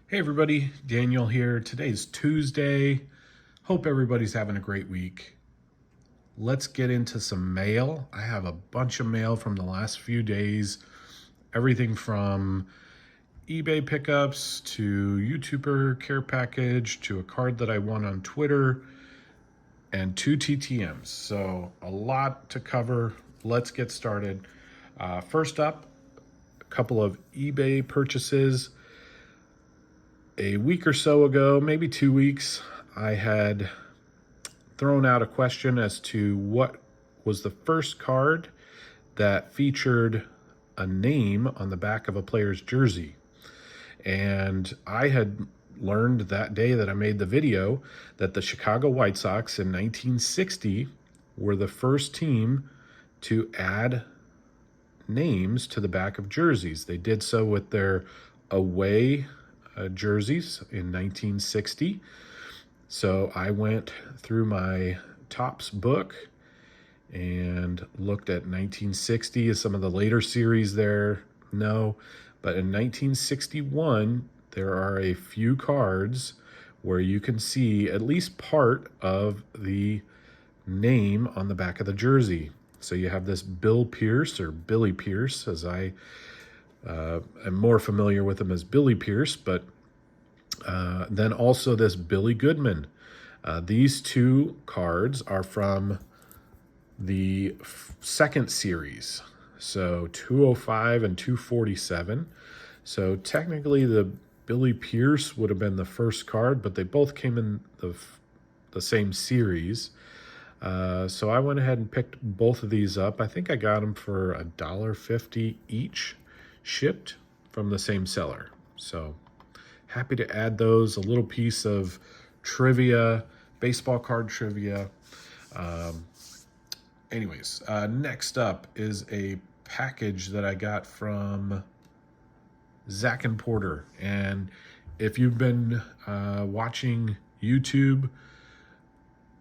Hey everybody, Daniel here. Today's Tuesday. Hope everybody's having a great week. Let's get into some mail. I have a bunch of mail from the last few days. Everything from eBay pickups to YouTuber care package to a card that I won on Twitter and 2 TTMs. So a lot to cover. Let's get started. First up, a couple of eBay purchases. A week or so ago, maybe 2 weeks, I had thrown out a question as to what was the first card that featured a name on the back of a player's jersey. And I had learned that day that I made the video that the Chicago White Sox in 1960 were the first team to add names to the back of jerseys. They did so with their away jerseys in 1960. So I went through my Topps book and looked at 1960 as some of the later series there. No, but in 1961, there are a few cards where you can see at least part of the name on the back of the jersey. So you have this Bill Pierce, or Billy Pierce, as I am more familiar with him as Billy Pierce, but then also this Billy Goodman. These two cards are from the second series, so 205 and 247. So technically the Billy Pierce would have been the first card, but they both came in the same series. So I went ahead and picked both of these up. I think I got them for $1.50 each, shipped from the same seller. So happy to add those, a little piece of trivia, baseball card trivia. Next up is a package that I got from Zach and Porter. And if you've been watching YouTube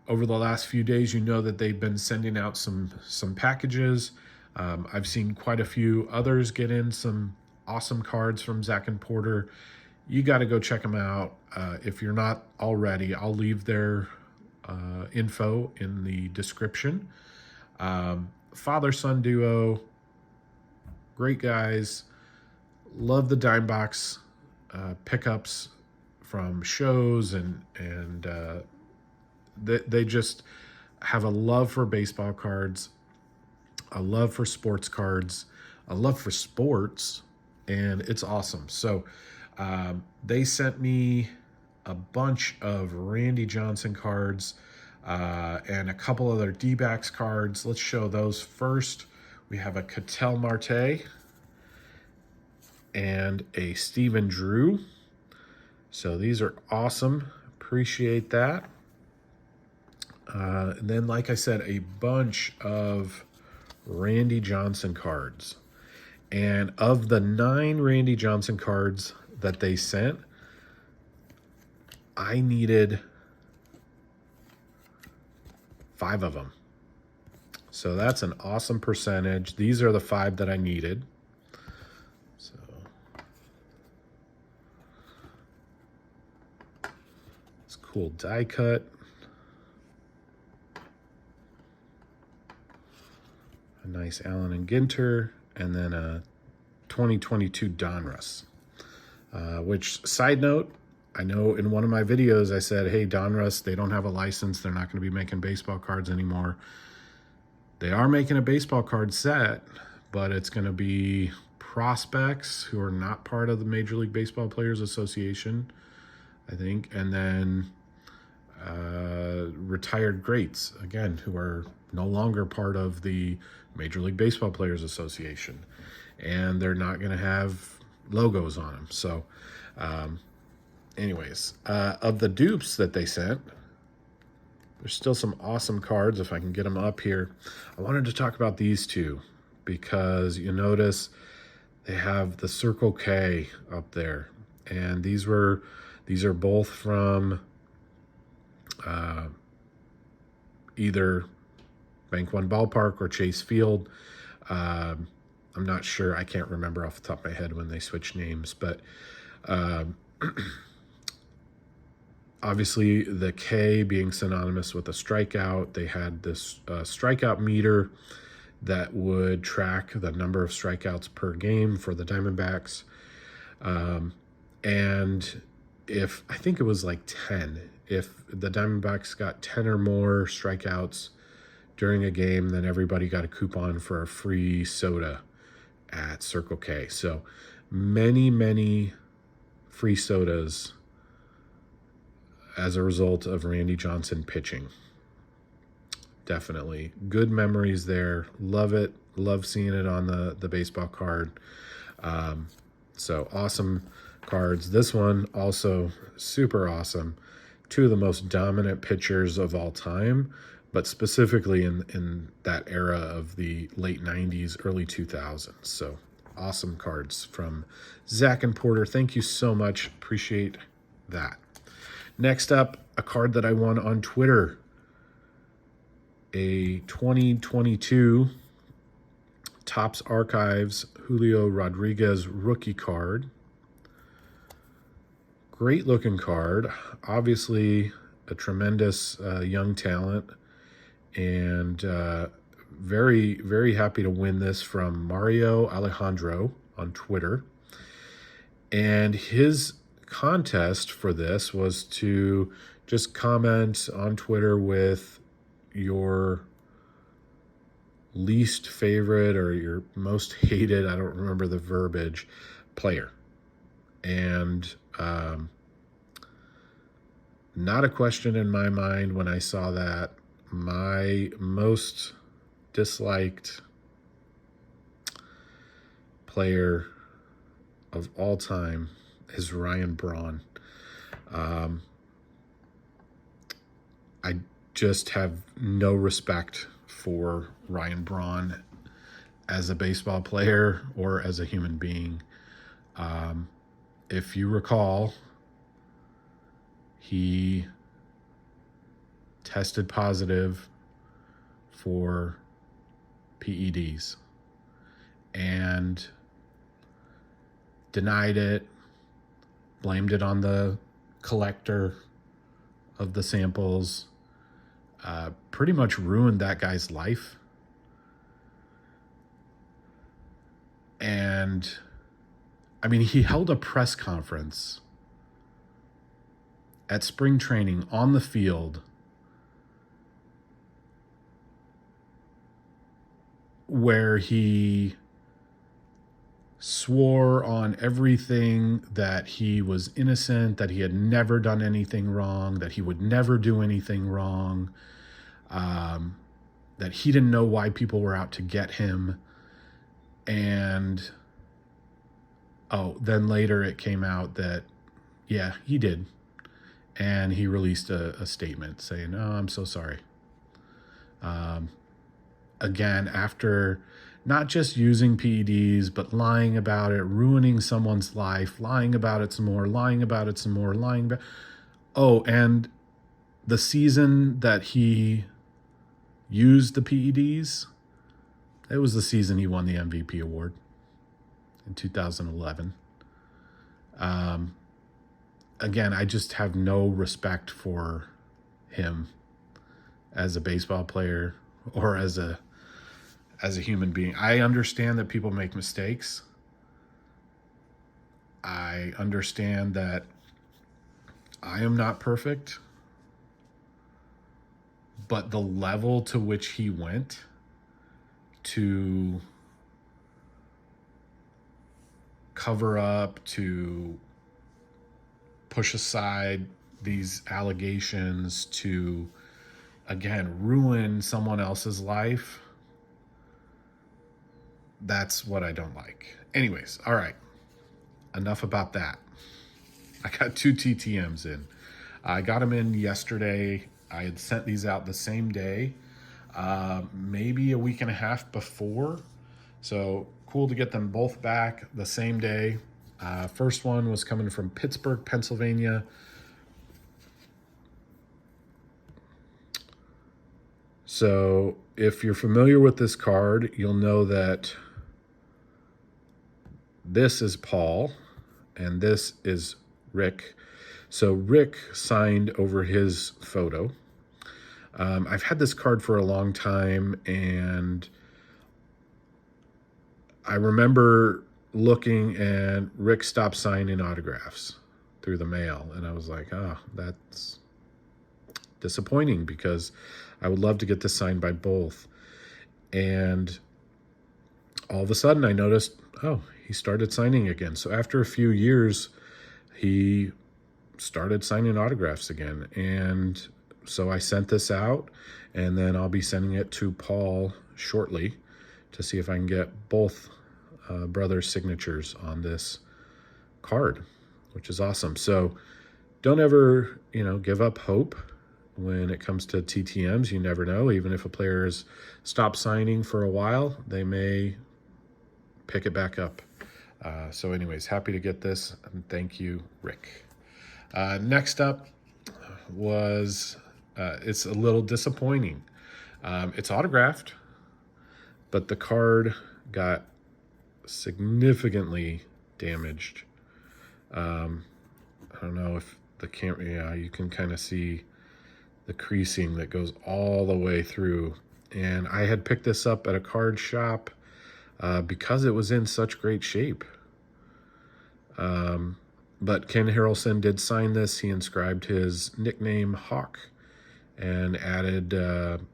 over the last few days, you know that they've been sending out some packages. I've seen quite a few others get in some awesome cards from Zach and Porter. You got to go check them out. If you're not already, I'll leave their info in the description. Father-son duo, great guys. Love the dime box pickups from shows, and they just have a love for baseball cards, a love for sports cards, a love for sports, and it's awesome. So they sent me a bunch of Randy Johnson cards and a couple other D-backs cards. Let's show those first. We have a Ketel Marte and a Stephen Drew. So these are awesome. Appreciate that. And then, like I said, a bunch of Randy Johnson cards. And of the 9 Randy Johnson cards that they sent, I needed 5 of them. So that's an awesome percentage. These are the 5 that I needed. So it's cool die cut. A nice Allen and Ginter, and then a 2022 Donruss. Which, side note, I know in one of my videos I said, hey, Donruss, they don't have a license. They're not going to be making baseball cards anymore. They are making a baseball card set, but it's going to be prospects who are not part of the Major League Baseball Players Association, I think, and then retired greats, again, who are no longer part of the Major League Baseball Players Association. And they're not going to have logos on them. So of the dupes that they sent, there's still some awesome cards. If I can get them up here, I wanted to talk about these two because you notice they have the Circle K up there, and these are both from either Bank One Ballpark or Chase Field. I'm not sure. I can't remember off the top of my head when they switched names, but Obviously, the K being synonymous with a strikeout, they had this strikeout meter that would track the number of strikeouts per game for the Diamondbacks. And if, I think it was like 10, if the Diamondbacks got 10 or more strikeouts during a game, then everybody got a coupon for a free soda at Circle K. So many free sodas as a result of Randy Johnson pitching. Definitely. Good memories there. Love it. Love seeing it on the baseball card. So awesome cards. This one also super awesome. Two of the most dominant pitchers of all time, but specifically in that era of the late 90s, early 2000s. So awesome cards from Zach and Porter. Thank you so much. Appreciate that. Next up, a card that I won on Twitter. A 2022 Topps Archives Julio Rodriguez rookie card. Great looking card. Obviously a tremendous young talent. And very happy to win this from Mario Alejandro on Twitter. And his contest for this was to just comment on Twitter with your least favorite or your most hated, I don't remember the verbiage, player. And not a question in my mind when I saw that. My most disliked player of all time is Ryan Braun. I just have no respect for Ryan Braun as a baseball player or as a human being. If you recall, he tested positive for PEDs and denied it, blamed it on the collector of the samples, pretty much ruined that guy's life. And I mean, he held a press conference at spring training on the field where he swore on everything that he was innocent, that he had never done anything wrong, that he would never do anything wrong, that he didn't know why people were out to get him. And then later it came out that, yeah, he did. And he released a statement saying, "Oh, I'm so sorry." Again, after not just using PEDs, but lying about it, ruining someone's life, lying about it some more, lying about it some more, lying about... Oh, and the season that he used the PEDs, it was the season he won the MVP award in 2011. Again, I just have no respect for him as a baseball player or as a human being. I understand that people make mistakes. I understand that I am not perfect. But the level to which he went to cover up, to push aside these allegations, to, again, ruin someone else's life, that's what I don't like. Anyways, all right. Enough about that. I got 2 TTMs in. I got them in yesterday. I had sent these out the same day, maybe a week and a half before. So cool to get them both back the same day. First one was coming from Pittsburgh, Pennsylvania. So if you're familiar with this card, you'll know that this is Paul and this is Rick. So Rick signed over his photo. I've had this card for a long time, and I remember looking and Rick stopped signing autographs through the mail. And I was like, oh, that's disappointing because I would love to get this signed by both. And all of a sudden I noticed, oh, he started signing again. So after a few years, he started signing autographs again. And so I sent this out, and then I'll be sending it to Paul shortly to see if I can get both brothers' signatures on this card, which is awesome. So don't ever, give up hope when it comes to TTMs. You never know. Even if a player has stopped signing for a while, they may pick it back up. So anyways, happy to get this, and thank you, Rick. Next up was, it's a little disappointing. It's autographed, but the card got significantly damaged. I don't know if the camera, yeah, you can kind of see the creasing that goes all the way through. And I had picked this up at a card shop because it was in such great shape. But Ken Harrelson did sign this. He inscribed his nickname Hawk and added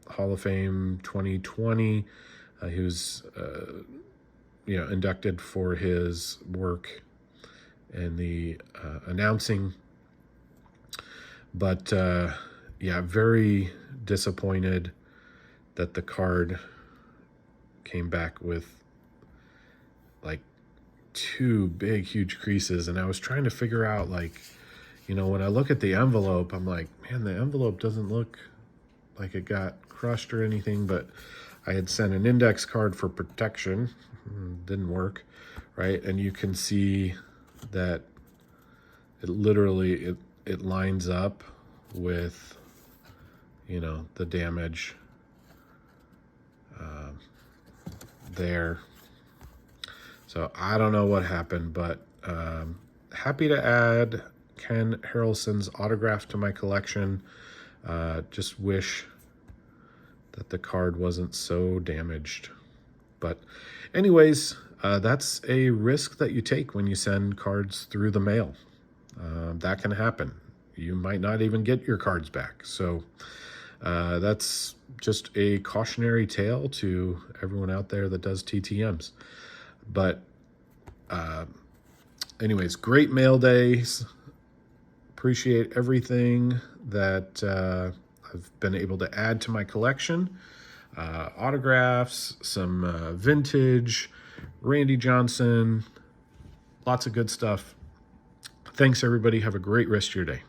Hall of Fame 2020. He was inducted for his work in the announcing. But very disappointed that the card came back with like two big, huge creases. And I was trying to figure out, when I look at the envelope, I'm like, man, the envelope doesn't look like it got crushed or anything, but I had sent an index card for protection. Didn't work, right? And you can see that it literally, it lines up with, the damage there. So I don't know what happened, but happy to add Ken Harrelson's autograph to my collection. Just wish that the card wasn't so damaged. But anyways, that's a risk that you take when you send cards through the mail. That can happen. You might not even get your cards back. So that's just a cautionary tale to everyone out there that does TTMs. But anyways, great mail days. Appreciate everything that I've been able to add to my collection. Autographs, some vintage, Randy Johnson, lots of good stuff. Thanks, everybody. Have a great rest of your day.